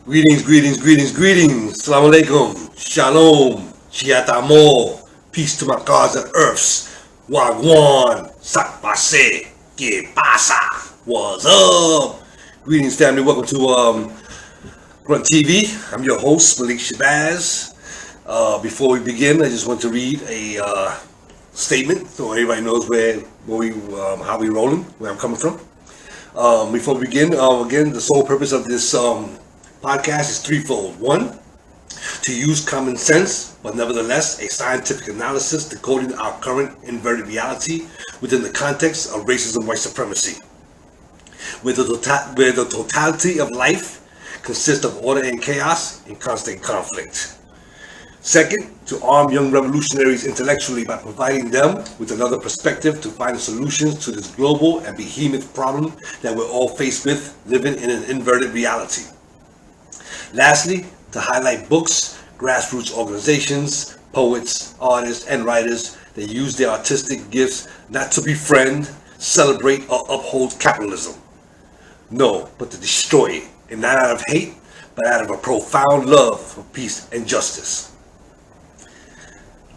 Greetings. Assalamu alaikum. Shalom. Shiatamo. Peace to my gods and earths. Wagwan. Sakpase. Que pasa? What's up? Greetings, family. Welcome to GRUNT TV. I'm your host, Malik Shabazz. Before we begin, I just want to read a statement so everybody knows how we rolling, where I'm coming from. Before we begin, again, the sole purpose of this podcast is threefold. One, to use common sense, but nevertheless a scientific analysis decoding our current inverted reality within the context of racism, white supremacy, where the totality of life consists of order and chaos and constant conflict. Second, to arm young revolutionaries intellectually by providing them with another perspective to find solutions to this global and behemoth problem that we're all faced with living in an inverted reality. Lastly, to highlight books, grassroots organizations, poets, artists, and writers that use their artistic gifts not to befriend, celebrate, or uphold capitalism. No, but to destroy it, and not out of hate, but out of a profound love for peace and justice.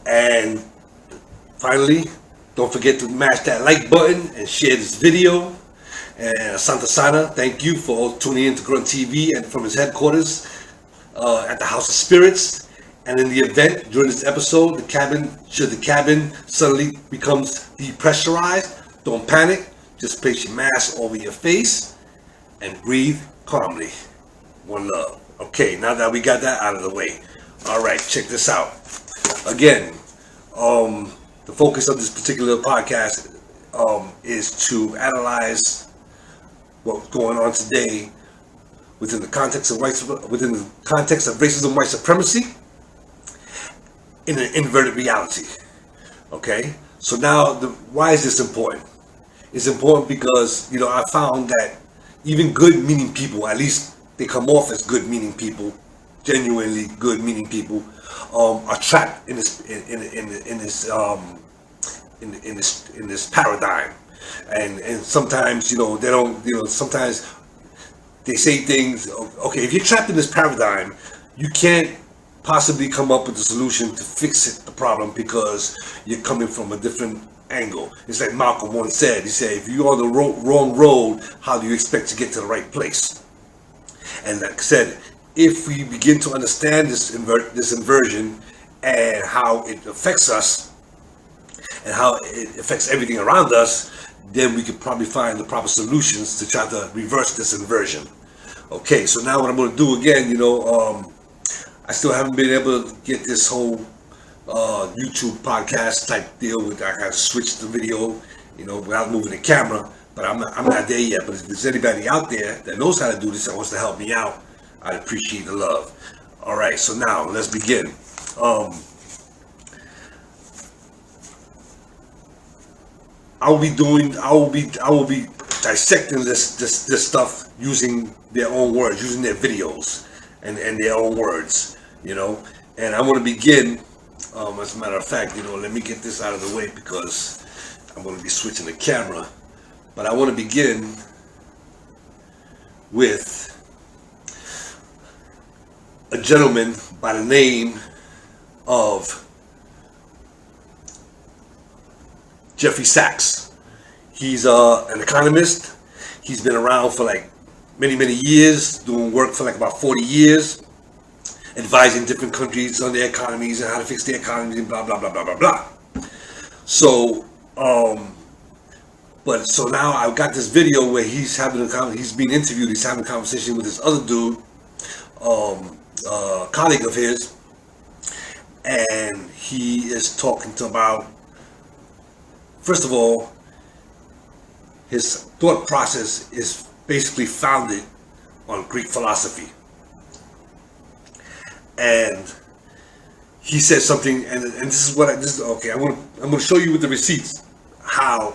And finally, don't forget to mash that like button and share this video. And Asante Sana, thank you for tuning in to GRUNT TV and from his headquarters at the House of Spirits. And in the event during this episode, should the cabin suddenly becomes depressurized, don't panic. Just place your mask over your face and breathe calmly. One love. Okay, now that we got that out of the way. All right, check this out. Again, the focus of this particular podcast is to analyze what's going on today within the context of racism, white supremacy, in an inverted reality. Okay, so now why is this important? It's important because I found that even good-meaning people, at least they come off as good-meaning people, genuinely good-meaning people, are trapped in this paradigm, and sometimes they don't. Sometimes they say things. Okay, if you're trapped in this paradigm, you can't possibly come up with a solution to fix the problem because you're coming from a different angle. It's like Malcolm once said. He said, "If you're on the wrong road, how do you expect to get to the right place?" And like I said, if we begin to understand this inversion and how it affects us and how it affects everything around us, then we could probably find the proper solutions to try to reverse this inversion. Okay, so now what I'm going to do again, I still haven't been able to get this whole YouTube podcast type deal with. I have to switch the video, without moving the camera, but I'm not there yet. But if there's anybody out there that knows how to do this and wants to help me out, I'd appreciate the love. All right, so now let's begin. I will be dissecting this stuff using their own words, using their videos and their own words, And I want to begin. As a matter of fact, let me get this out of the way because I'm going to be switching the camera. But I want to begin with a gentleman by the name of Jeffrey Sachs. He's an economist. He's been around for like many years, doing work for like about 40 years, advising different countries on their economies and how to fix their economies and blah blah blah blah blah blah. So so now I've got this video where he's being interviewed. He's having a conversation with this other dude, colleague of his, and he is talking about, first of all, his thought process is basically founded on Greek philosophy. And he says something, and this is what I'm going to show you with the receipts how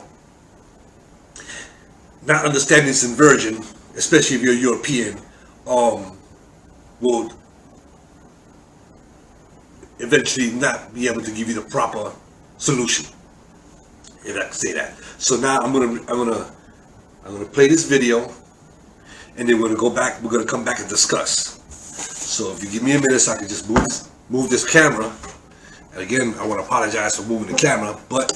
not understanding this inversion, especially if you're European, will eventually not be able to give you the proper solution, if I can say that. So now I'm gonna play this video, and then we're gonna come back and discuss. So if you give me a minute, so I can just move this camera. And again, I want to apologize for moving the camera, but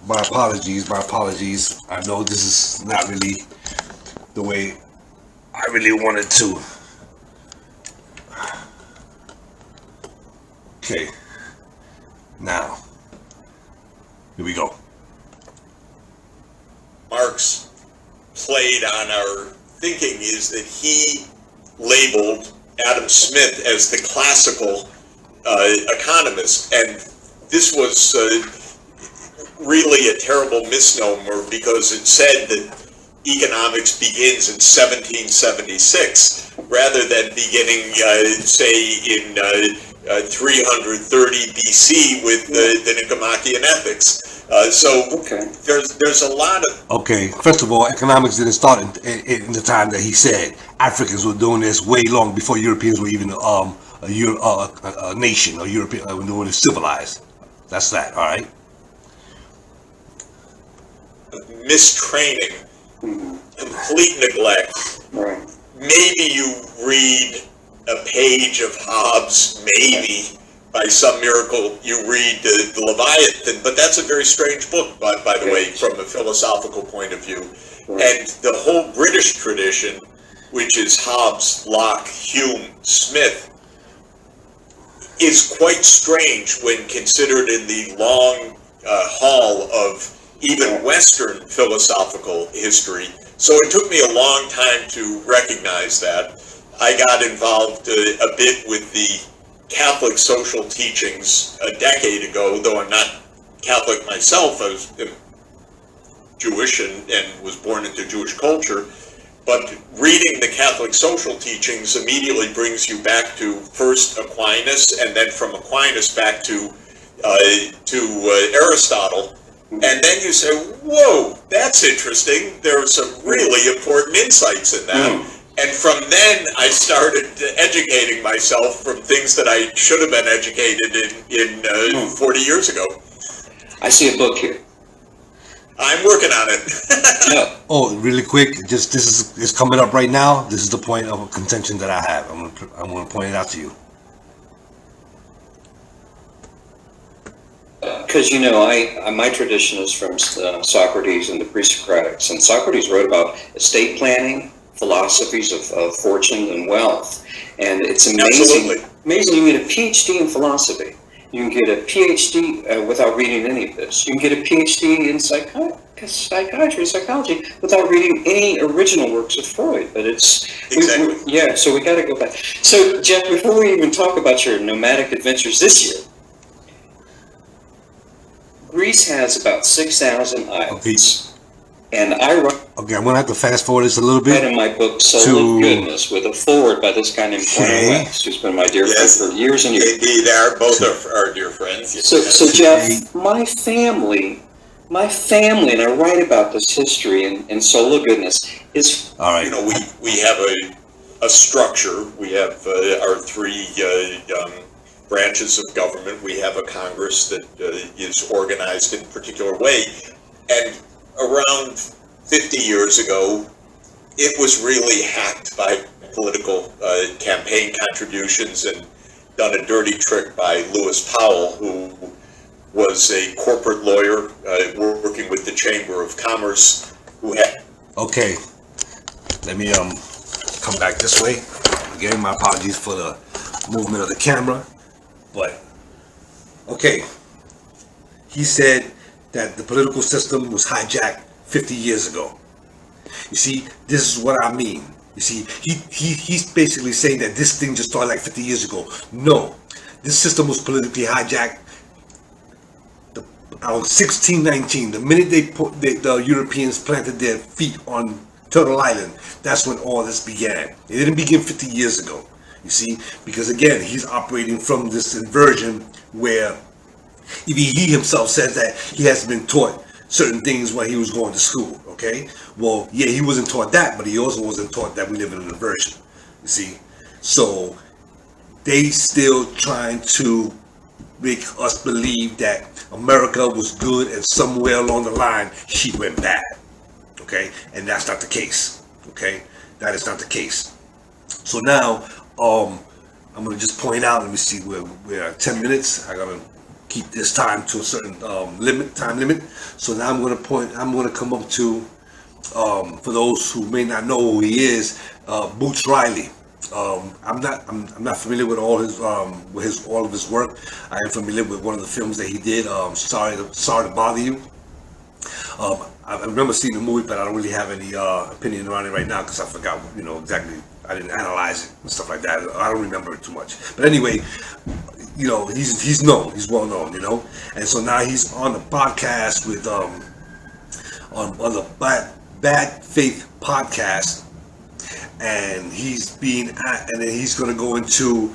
my apologies. I know this is not really the way I really wanted to. Okay, now, here we go. Marx played on our thinking is that he labeled Adam Smith as the classical economist, and this was really a terrible misnomer because it said that economics begins in 1776 rather than beginning, say, in 330 BC with the Nicomachean Ethics. There's a lot of... Okay, first of all, economics didn't start in the time that he said. Africans were doing this way long before Europeans were even a nation, or European, when they were civilized. That's that, all right? Mistraining, complete neglect. Right. Maybe you read a page of Hobbes, maybe by some miracle you read the Leviathan, but that's a very strange book, by the way, from a philosophical point of view. And the whole British tradition, which is Hobbes, Locke, Hume, Smith, is quite strange when considered in the long haul of even Western philosophical history. So it took me a long time to recognize that. I got involved a bit with the Catholic social teachings a decade ago, though I'm not Catholic myself. I was Jewish and was born into Jewish culture. But reading the Catholic social teachings immediately brings you back to first Aquinas, and then from Aquinas back to Aristotle. And then you say, whoa, that's interesting. There are some really important insights in that. And from then, I started educating myself from things that I should have been educated in 40 years ago. I see a book here. I'm working on it. Yeah. Oh, really quick, just this is coming up right now. This is the point of contention that I have. I'm gonna point it out to you. Because my tradition is from Socrates and the pre-Socratics, and Socrates wrote about estate planning, philosophies of fortune and wealth, and it's amazing. Absolutely. Amazing, you get a PhD in philosophy. You can get a PhD without reading any of this. You can get a PhD in psychology, without reading any original works of Freud. But it's exactly. So we got to go back. So Jeff, before we even talk about your nomadic adventures this year, Greece has about 6,000 islands. And I write Okay, I'm gonna have to fast forward this a little bit. in my book, Soul of Goodness, with a foreword by this guy named Cornel West, who's been my dear friend for years and years. Indeed, both are dear friends. Yes. So Jeff, my family, and I write about this history in Soul of Goodness, is... All right. We have a structure. We have our three branches of government. We have a Congress that is organized in a particular way. And around 50 years ago, it was really hacked by political campaign contributions and done a dirty trick by Lewis Powell, who was a corporate lawyer working with the Chamber of Commerce, who had... Okay, let me come back this way. Again, my apologies for the movement of the camera, but okay. He said that the political system was hijacked 50 years ago. You see, this is what I mean. You see, he's basically saying that this thing just started like 50 years ago. No, this system was politically hijacked around 1619. The minute the Europeans planted their feet on Turtle Island, that's when all this began. It didn't begin 50 years ago. You see, because again, he's operating from this inversion where even he himself says that he hasn't been taught certain things when he was going to school. Okay, well, yeah, he wasn't taught that, but he also wasn't taught that we live in an inversion. You see, so they still trying to make us believe that America was good and somewhere along the line she went bad. Okay, and that's not the case. Okay, that is not the case. So now, I'm gonna just point out. Let me see, we're at 10 minutes. I gotta keep this time to a certain time limit. So now I'm gonna come up to, for those who may not know who he is, Boots Riley. I'm not familiar with all of his work. I am familiar with one of the films that he did. Sorry to bother you. I remember seeing the movie, but I don't really have any opinion around it right now because I forgot, exactly. I didn't analyze it and stuff like that. I don't remember it too much. But anyway, he's known. He's well known, And so now he's on the podcast with on the Bad Faith podcast, and and then he's going to go into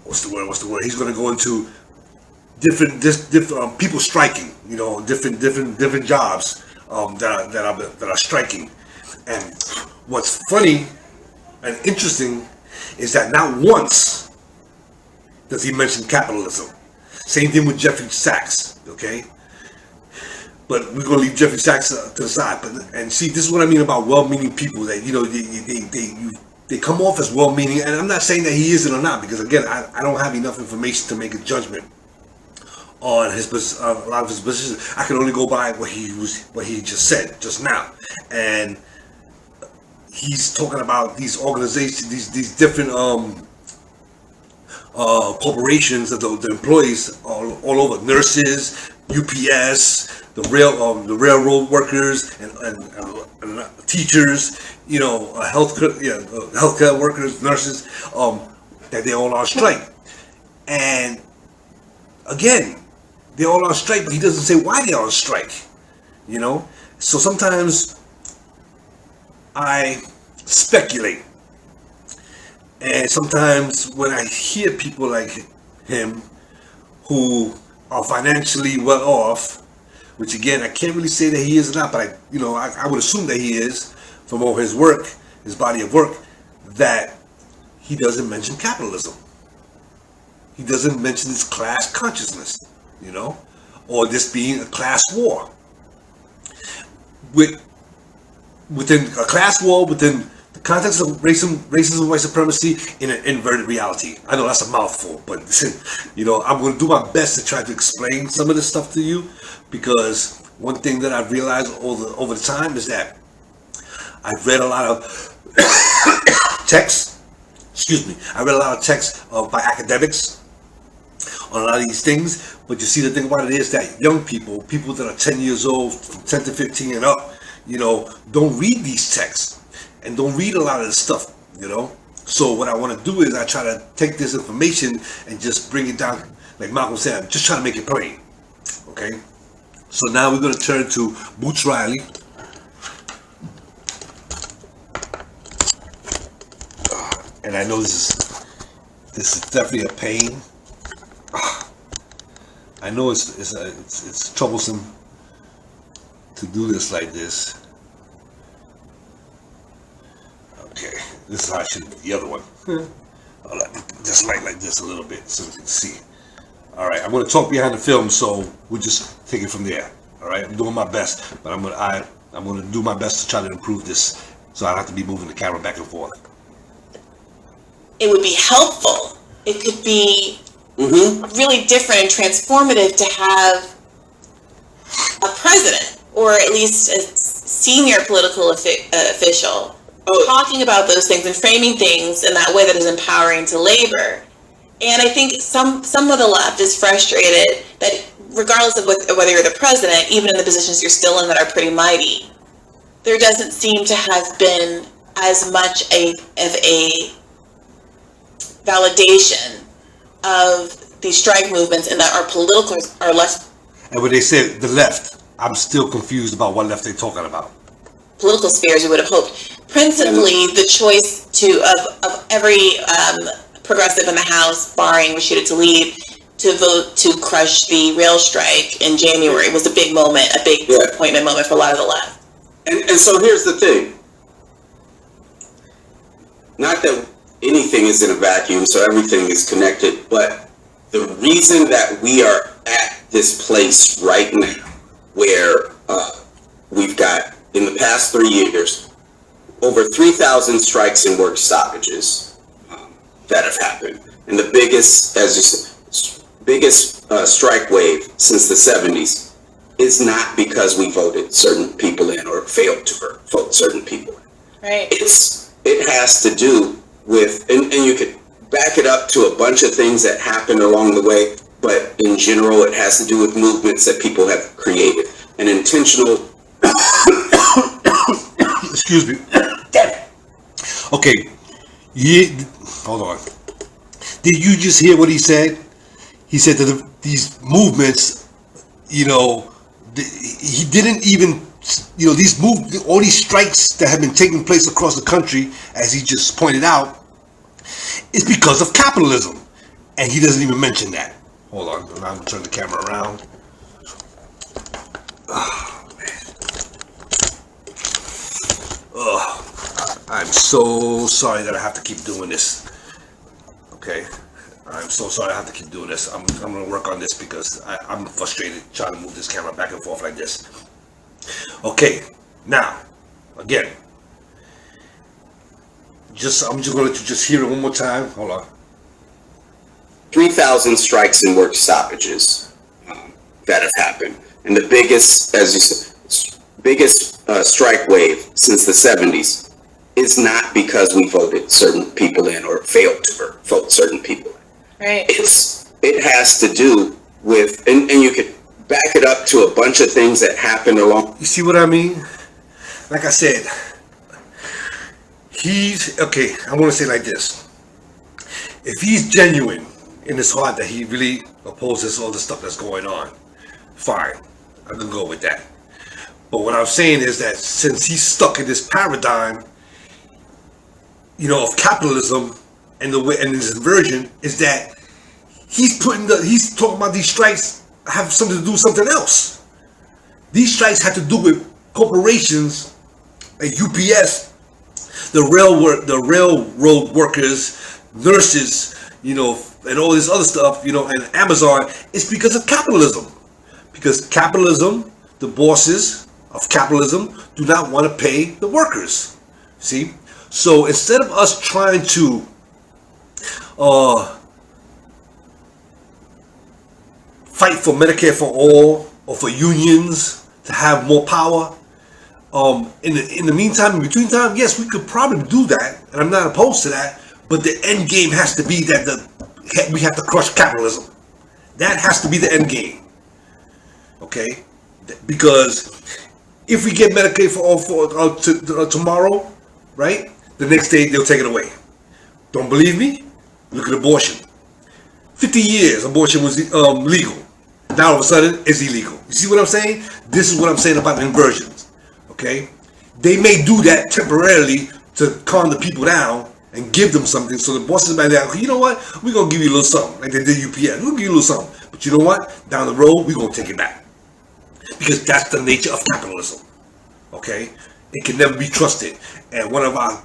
what's the word? He's going to go into different people striking, different jobs that are striking. And what's funny and interesting is that not once does he mention capitalism. Same thing with Jeffrey Sachs, okay? But we're gonna leave Jeffrey Sachs to the side. And see, this is what I mean about well-meaning people. That they come off as well-meaning, and I'm not saying that he isn't or not, because again, I don't have enough information to make a judgment on a lot of his positions. I can only go by what he just said just now, and he's talking about these organizations, these different corporations that the employees all over, nurses, UPS, the railroad workers, and teachers, healthcare workers, nurses, that they all on strike. And again, they're all on strike, but he doesn't say why they're on strike. So sometimes I speculate, and sometimes when I hear people like him who are financially well off, which again I can't really say that he is or not, but I would assume that he is from all his work, his body of work, that he doesn't mention capitalism. He doesn't mention this class consciousness, or this being a class war. Within a class war, within the context of racism, white supremacy, in an inverted reality. I know that's a mouthful, but I'm going to do my best to try to explain some of this stuff to you, because one thing that I've realized over the time is that I've read a lot of texts. Excuse me. I read a lot of texts by academics on a lot of these things, but you see, the thing about it is that young people that are 10 years old, from 10 to 15 and up, don't read these texts and don't read a lot of this stuff, So what I want to do is I try to take this information and just bring it down, like Malcolm said, I'm just trying to make it plain, okay? So now we're going to turn to Boots Riley. And I know this is definitely a pain. I know it's troublesome to do this like this. Okay, this is how I should do the other one. Just like this a little bit so you can see. All right, I'm going to talk behind the film, so we'll just take it from there. All right, I'm doing my best, but I'm going to do my best to try to improve this, so I don't have to be moving the camera back and forth. It would be helpful. It could be really different and transformative to have a president, or at least a senior political official, talking about those things and framing things in that way that is empowering to labor. And I think some of the left is frustrated that regardless of whether you're the president, even in the positions you're still in that are pretty mighty, there doesn't seem to have been as much of a validation of these strike movements, and that our political are less. And when they say the left, I'm still confused about what left they're talking about. Political spheres, you would have hoped. Principally, the choice of every progressive in the House, barring Rashida Tlaib, to vote to crush the rail strike in January was a big moment, a big disappointment moment for a lot of the left. And so here's the thing. Not that anything is in a vacuum, so everything is connected, but the reason that we are at this place right now where we've got, in the past 3 years, over 3,000 strikes and work stoppages that have happened. And the biggest, as you said, biggest strike wave since the 70s is not because we voted certain people in or failed to vote certain people in. Right. It has to do with, and you could back it up to a bunch of things that happened along the way, but in general, it has to do with movements that people have created. An intentional... Excuse me. Okay. Hold on. Did you just hear what he said? He said that these movements, he didn't even, all these strikes that have been taking place across the country, as he just pointed out, is because of capitalism. And he doesn't even mention that. Hold on, I'm going to turn the camera around. Oh, man. Oh, I'm so sorry that I have to keep doing this. Okay? I'm so sorry I have to keep doing this. I'm going to work on this because I'm frustrated trying to move this camera back and forth like this. Okay, now, again, I'm just going to let you just hear it one more time. Hold on. 3,000 strikes and work stoppages that have happened. And the biggest, as you said, biggest strike wave since the 70s is not because we voted certain people in or failed to vote certain people in. Right. It has to do with, and you could back it up to a bunch of things that happened along. You see what I mean? Like I said, okay, I want to say like this. If he's genuine in his heart that he really opposes all the stuff that's going on, fine, I can go with that. But what I'm saying is that since he's stuck in this paradigm, of capitalism and the way and his inversion is that he's talking about these strikes have something to do with something else. These strikes have to do with corporations like UPS, the railroad workers, nurses, and all this other stuff, and Amazon. It's because of capitalism. Because capitalism, the bosses of capitalism do not want to pay the workers. See? So instead of us trying to fight for Medicare for all or for unions to have more power, in the meantime, in between time, yes, we could probably do that, and I'm not opposed to that. But the end game has to be that we have to crush capitalism. That has to be the end game. Okay, because if we get Medicare for all tomorrow, right? The next day they'll take it away. Don't believe me? Look at abortion. 50 years abortion was legal. Now all of a sudden it's illegal. You see what I'm saying? This is what I'm saying about inversions. Okay? They may do that temporarily to calm the people down and give them something, so the bosses might be like, you know what? We're going to give you a little something, like they did UPS. We'll give you a little something. But you know what? Down the road, we're going to take it back. Because that's the nature of capitalism. Okay? It can never be trusted. And one of our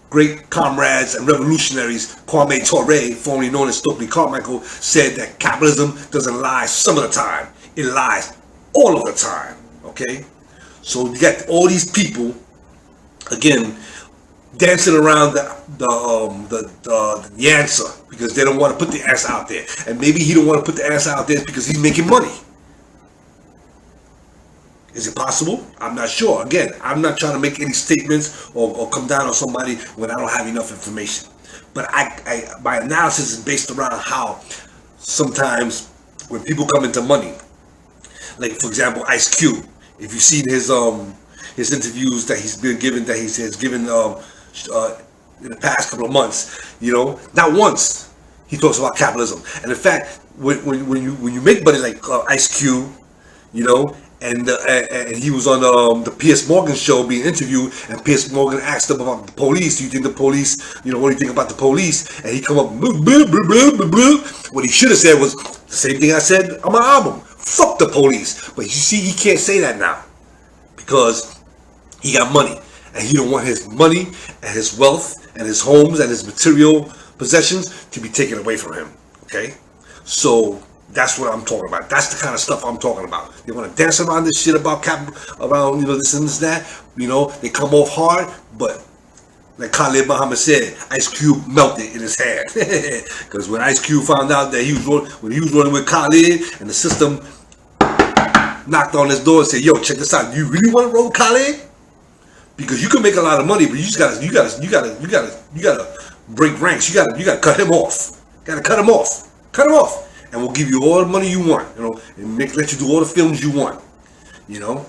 great comrades and revolutionaries, Kwame Ture, formerly known as Stokely Carmichael, said that capitalism doesn't lie some of the time. It lies all of the time. Okay? So you got all these people, again, dancing around the answer because they don't want to put the answer out there. And maybe he don't want to put the answer out there because he's making money. Is it possible? I'm not sure. Again, I'm not trying to make any statements or come down on somebody when I don't have enough information. But my analysis is based around how sometimes when people come into money, like for example, Ice Cube, if you've seen his interviews that he's been given, that he has given in the past couple of months, not once he talks about capitalism. And in fact, when you make money like Ice Cube, and he was on the Piers Morgan show being interviewed, and Piers Morgan asked him about the police. Do you think the police, what do you think about the police? And he come up, blah, blah, blah, blah, blah, blah. What he should have said was the same thing I said on my album. Fuck the police. But you see, he can't say that now because he got money, and he don't want his money and his wealth and his homes and his material possessions to be taken away from him. Okay, so That's what I'm talking about. That's the kind of stuff I'm talking about. They want to dance around this shit about around, you know, this and this and that. You know, they come off hard, but like Khalid Muhammad said, Ice Cube melted in his hand. Because when Ice Cube found out that he was running with Khalid, and the system knocked on his door and said, "Yo, check this out. You really want to roll with Khalid? Because you can make a lot of money, but you gotta break ranks. You gotta cut him off. Cut him off, and we'll give you all the money you want. You know, and let you do all the films you want. You know.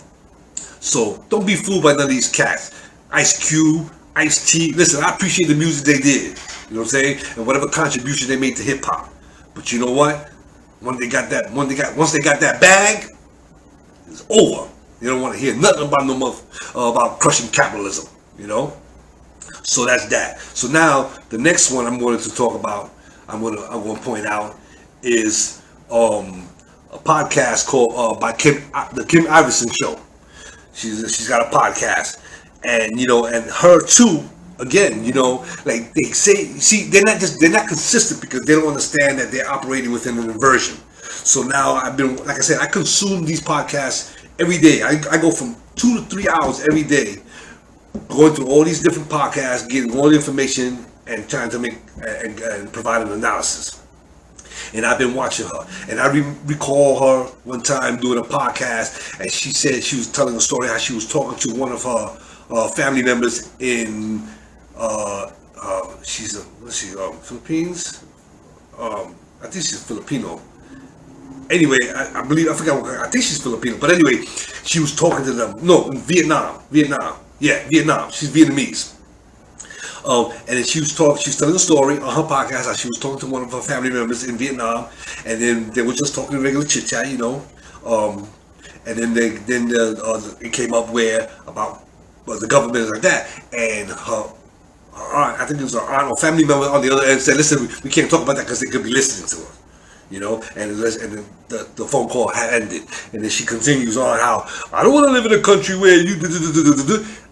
So don't be fooled by none of these cats. Ice Cube, Ice-T. Listen, I appreciate the music they did. You know what I'm saying, and whatever contribution they made to hip hop. But you know what? Once they got that bag, it's over. You don't want to hear nothing about about crushing capitalism, you know. So that's that. So now the next one I'm going to talk about, I'm going to point out is a podcast called by the Kim Iverson Show. She's got a podcast, and you know, and her too. Again, you know, like they say, see, they're not consistent because they don't understand that they're operating within an inversion. So now like I said, I consume these podcasts every day. I go from 2 to 3 hours every day, going through all these different podcasts, getting all the information, and trying to make and provide an analysis. And I've been watching her, and I recall her one time doing a podcast, and she said she was telling a story how she was talking to one of her family members in Philippines. I think she's Filipino. Anyway, I think she's Filipino. But anyway, she was talking to them. No, in Vietnam. Yeah, Vietnam. She's Vietnamese. And then she was telling a story on her podcast how she was talking to one of her family members in Vietnam, and then they were just talking regular chit chat, you know. And then it came up about the government like that, and her aunt, I think it was her aunt or family member on the other end said, "Listen, we can't talk about that because they could be listening to her." You know, and then the phone call had ended, and then she continues on how I don't want to live in a country where you.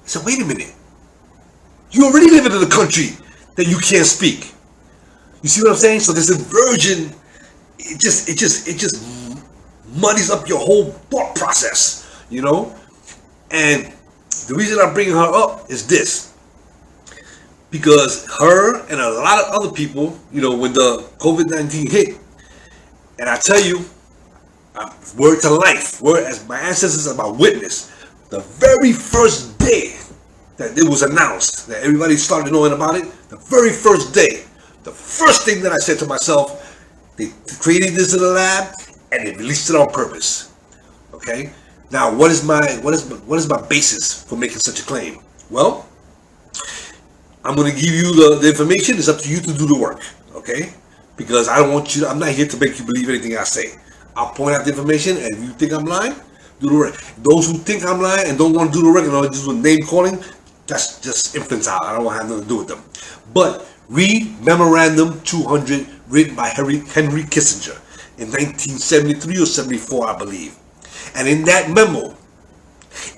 So wait a minute, you already live in a country that you can't speak. You see what I'm saying? So this inversion, it just muddies up your whole thought process, you know. And the reason I'm bringing her up is this. Because her and a lot of other people, you know, when the COVID-19 hit, and I tell you, word to life, word as my ancestors are my witness, the very first day that it was announced, that everybody started knowing about it, the very first day, the first thing that I said to myself, they created this in the lab and they released it on purpose. Okay? Now, what is my basis for making such a claim? Well, I'm going to give you the information. It's up to you to do the work. Okay? Because I'm not here to make you believe anything I say. I'll point out the information, and if you think I'm lying, do the work. Those who think I'm lying and don't want to do the work and all just with name calling, that's just infantile. I don't want to have nothing to do with them. But read Memorandum 200, written by Henry Kissinger in 1973 or 74, I believe. And in that memo,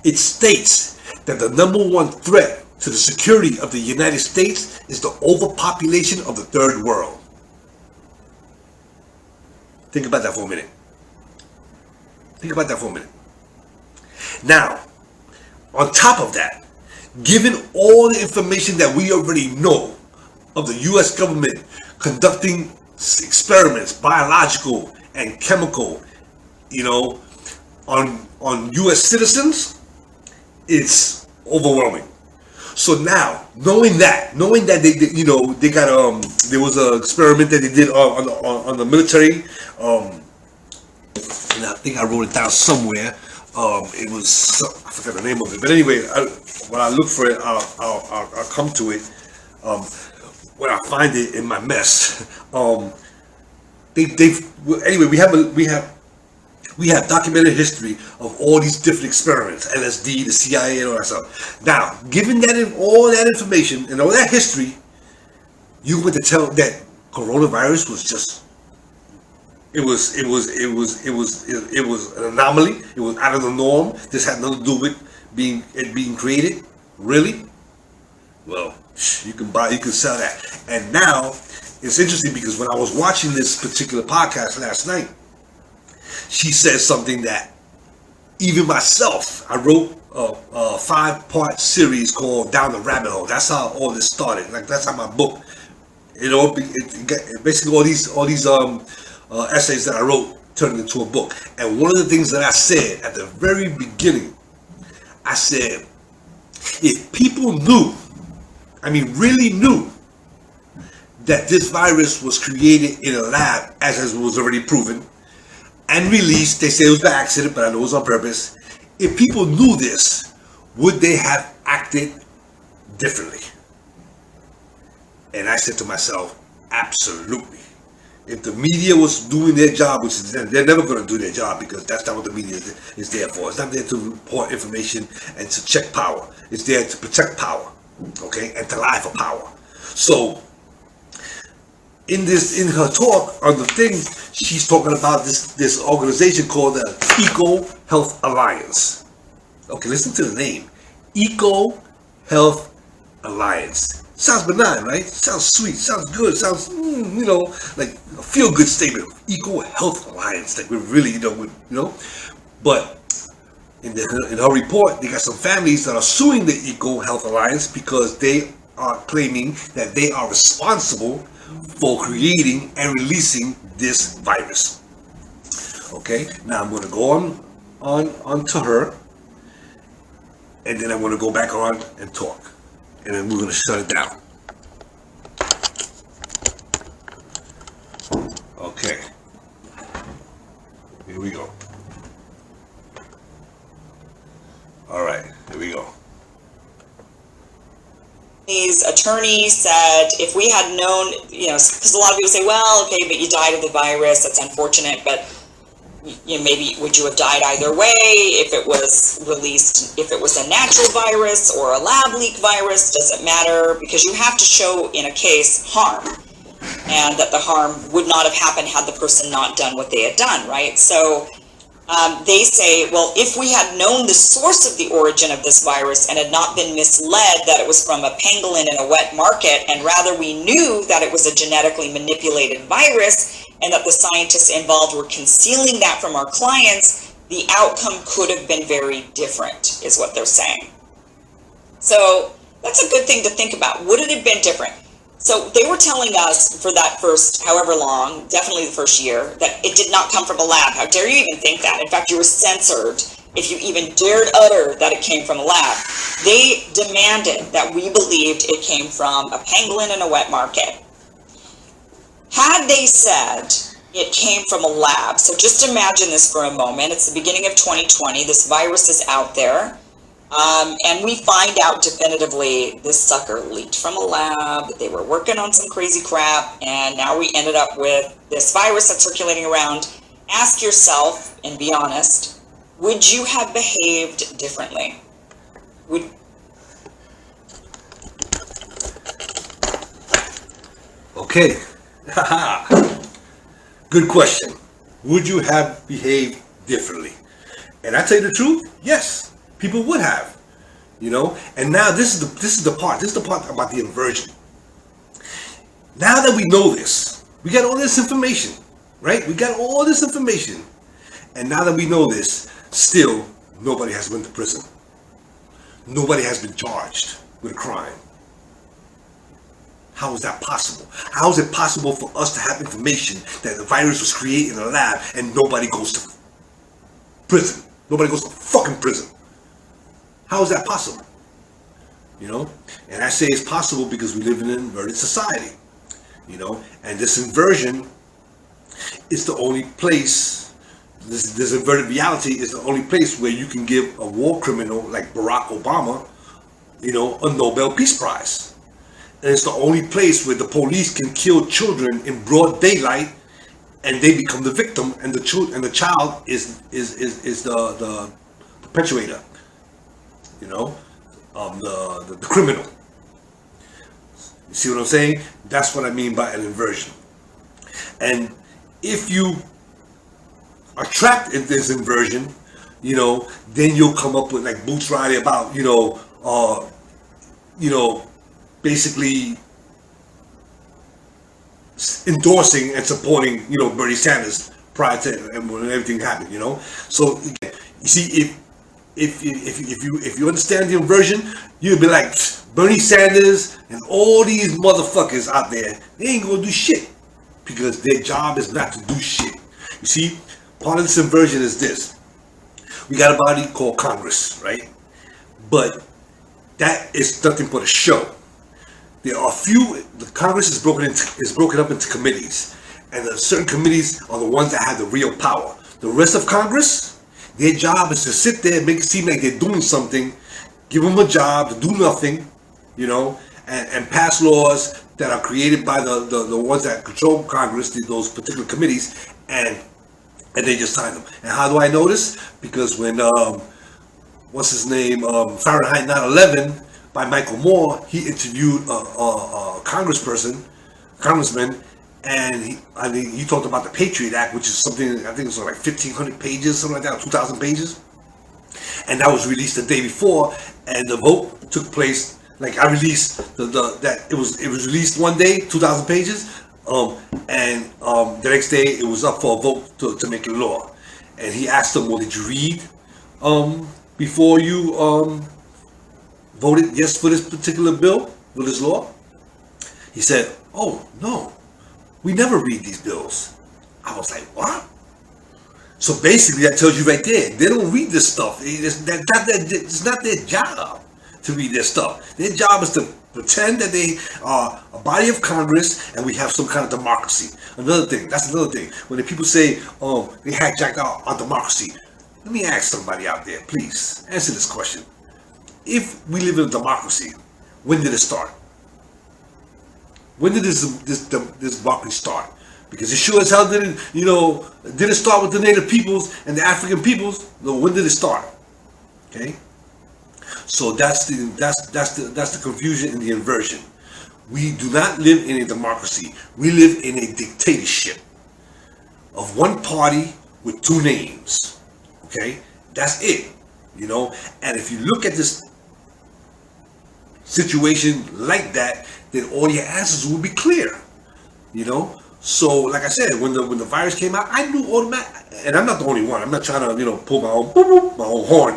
it states that the number one threat to the security of the United States is the overpopulation of the third world. Think about that for a minute. Now, on top of that, given all the information that we already know of the U.S. government conducting experiments, biological and chemical, you know, on U.S. citizens, it's overwhelming. So now, knowing that they you know, they got there was an experiment that they did on the military, and I think I wrote it down somewhere. It was, I forgot the name of it, but anyway, when I look for it, I'll come to it. When I find it in my mess, anyway, we have documented history of all these different experiments, LSD, the CIA, and all that stuff. Now, given all that information and all that history, you want to tell that coronavirus was just it was an anomaly. It was out of the norm. This had nothing to do with being created. Really? Well, you can sell that. And now it's interesting because when I was watching this particular podcast last night, she says something that even myself, I wrote a 5-part series called Down the Rabbit Hole. That's how all this started. Like, that's how my book, basically all these essays that I wrote turned into a book. And one of the things that I said at the very beginning, I said, if people knew, I mean really knew, that this virus was created in a lab, as was already proven, and released, they say it was by accident, but I know it was on purpose. If people knew this, would they have acted differently? And I said to myself, absolutely. If the media was doing their job, which is, they're never going to do their job, because that's not what the media is there for. It's not there to report information and to check power. It's there to protect power, okay, and to lie for power. So in her talk on the thing, she's talking about this organization called the Eco Health Alliance. Okay, listen to the name, Eco Health Alliance. Sounds benign, right? Sounds sweet, sounds good, sounds like a feel-good statement. Eco Health Alliance, like we're really, But in her report, they got some families that are suing the Eco Health Alliance because they are claiming that they are responsible for creating and releasing this virus. Okay, now I'm going to go on to her, and then I'm going to go back on and talk, and then we're going to shut it down. Okay, here we go. All right, here we go. These attorneys said if we had known, because a lot of people say, well, okay, but you died of the virus, that's unfortunate, but maybe would you have died either way if it was released, if it was a natural virus or a lab leak virus, does it matter? Because you have to show in a case harm, and that the harm would not have happened had the person not done what they had done, right? So they say, well, if we had known the source of the origin of this virus and had not been misled that it was from a pangolin in a wet market, and rather we knew that it was a genetically manipulated virus and that the scientists involved were concealing that from our clients, the outcome could have been very different, is what they're saying. So that's a good thing to think about. Would it have been different? So they were telling us for that first, however long, definitely the first year, that it did not come from a lab. How dare you even think that? In fact, you were censored if you even dared utter that it came from a lab. They demanded that we believed it came from a pangolin in a wet market. Had they said it came from a lab, so just imagine this for a moment. It's the beginning of 2020. This virus is out there. And we find out definitively this sucker leaked from a lab, that they were working on some crazy crap, and now we ended up with this virus that's circulating around. Ask yourself, and be honest, would you have behaved differently? Okay. Good question. Would you have behaved differently? And I tell you the truth, yes. People would have, and now this is the part about the inversion. Now that we know this, we got all this information, right? We got all this information, and now that we know this, still nobody has went to prison. Nobody has been charged with a crime. How is that possible? How is it possible for us to have information that the virus was created in a lab and nobody goes to prison? Nobody goes to fucking prison. How is that possible? And I say it's possible because we live in an inverted society, and this inversion is the only place, this inverted reality is the only place where you can give a war criminal like Barack Obama, a Nobel Peace Prize. And it's the only place where the police can kill children in broad daylight and they become the victim, and the child is the perpetuator. The criminal. You see what I'm saying? That's what I mean by an inversion. And if you are trapped in this inversion, then you'll come up with like Boots Riley about, basically endorsing and supporting, Bernie Sanders prior to and when everything happened, you know. So you see, if you understand the inversion, you'd be like Bernie Sanders and all these motherfuckers out there. They ain't gonna do shit because their job is not to do shit. You see, part of this inversion is this: we got a body called Congress, right? But that is nothing but a show. There are the Congress is broken up into committees, and certain committees are the ones that have the real power. The rest of Congress, their job is to sit there and make it seem like they're doing something, give them a job to do nothing, you know, and pass laws that are created by the ones that control Congress, those particular committees, and they just sign them. And how do I know this? Because when what's his name, Fahrenheit 9/11 by Michael Moore, he interviewed a congressman, and he talked about the Patriot Act, which is something, I think it was like 1,500 pages, something like that, 2,000 pages, and that was released the day before, and the vote took place. Like I released it was released one day, 2,000 pages, and the next day it was up for a vote to make it law. And he asked him, "Well, did you read before you voted yes for this particular bill, for this law?" He said, "Oh no, we never read these bills." I was like, "What?" So basically, that tells you right there, they don't read this stuff. It's not their job to read their stuff. Their job is to pretend that they are a body of Congress and we have some kind of democracy. That's another thing. When the people say, "Oh, they hijacked our democracy," let me ask somebody out there, please answer this question. If we live in a democracy, when did it start? When did this democracy start? Because it sure as hell didn't start with the native peoples and the African peoples. No, when did it start? Okay, so that's the confusion and the inversion. We do not live in a democracy. We live in a dictatorship of one party with two names. Okay, that's it. You know, and if you look at this situation like that, then all your answers will be clear. You know, so like I said, when the virus came out, I knew automatically, and I'm not the only one. I'm not trying to pull my own horn.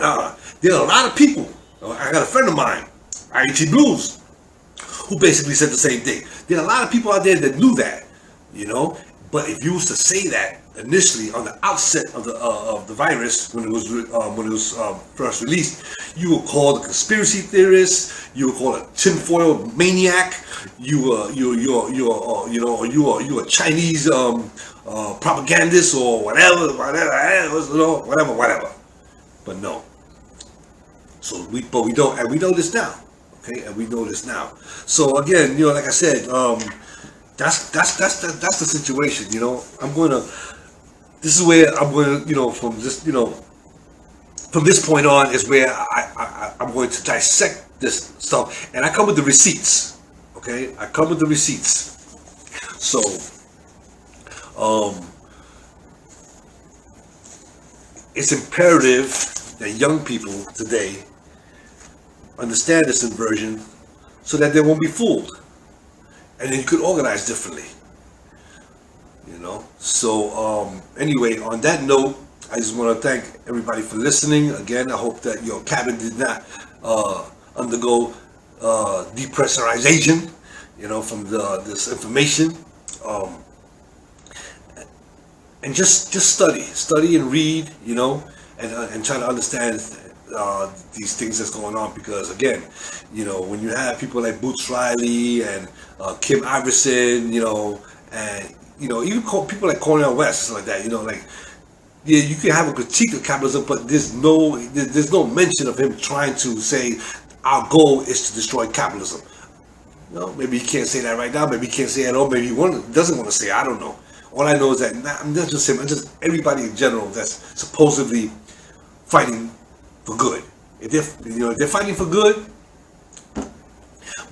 There are a lot of people. I got a friend of mine, IET Blues, who basically said the same thing. There are a lot of people out there that knew that, you know. But if you was to say that initially on the outset of the virus, when it was first released, you were called a conspiracy theorist. You were called a tinfoil maniac. You were a Chinese propagandist or whatever. But no. So we don't, and we know this now. Okay, and we know this now. So again, like I said, that's the situation. This is where I'm going to, from this point on is where I'm going to dissect this stuff, and I come with the receipts. Okay, I come with the receipts. So, it's imperative that young people today understand this inversion so that they won't be fooled, and then you could organize differently. So anyway, on that note, I just want to thank everybody for listening. Again, I hope that your cabin did not undergo depressurization, from this information. And just study and read, and try to understand these things that's going on, because again, when you have people like Boots Riley and Kim Iverson, and even people like Cornel West, like that, you can have a critique of capitalism, but there's no mention of him trying to say our goal is to destroy capitalism. Maybe he can't say that right now. Maybe he can't say it at all. Maybe he doesn't want to say it. I don't know. All I know is that not just him, just everybody in general that's supposedly fighting for good. If they're fighting for good,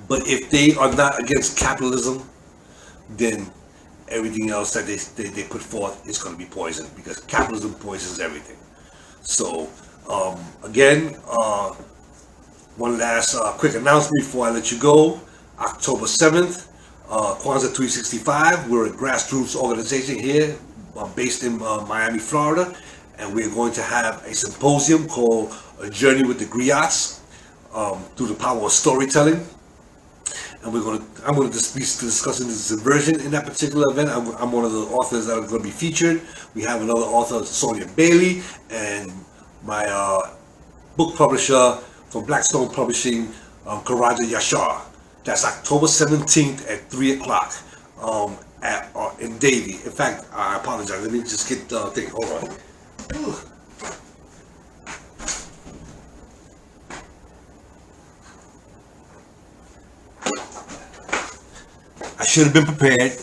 but if they are not against capitalism, then everything else that they put forth is going to be poisoned, because capitalism poisons everything. So again, one last quick announcement before I let you go. October 7th, Kwanzaa 365. We're a grassroots organization here based in Miami, Florida, and we're going to have a symposium called A Journey with the Griots, through the power of storytelling. And I'm going to be discussing the subversion in that particular event. I'm one of the authors that are going to be featured. We have another author, Sonia Bailey, and my book publisher from Blackstone Publishing, Karaja Yashar. That's October 17th at 3 o'clock in Davie. In fact, I apologize. Let me just get the thing. Hold on. I should have been prepared,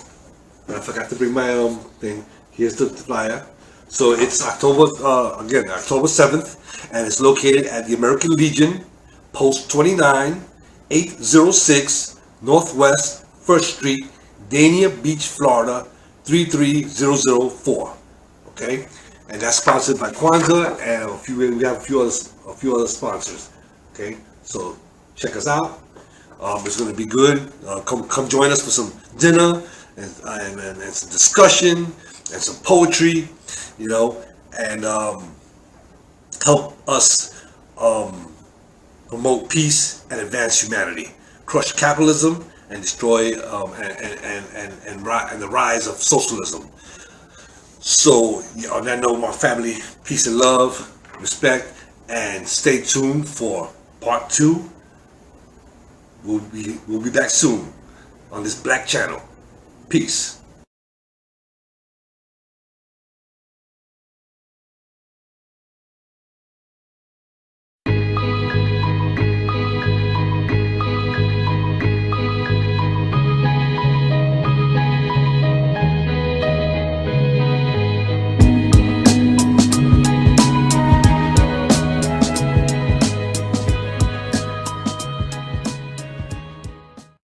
but I forgot to bring my thing. Here's the flyer. So it's October 7th, and it's located at the American Legion, Post 29, 806 Northwest 1st Street, Dania Beach, Florida 33004. Okay, and that's sponsored by Kwanzaa, and we have a few other sponsors. Okay, so check us out. It's going to be good. Come join us for some dinner and some discussion and some poetry, and help us promote peace and advance humanity, crush capitalism and destroy and the rise of socialism. So on that note, my family, peace and love, respect, and stay tuned for part 2. We'll be back soon on this Black channel. Peace.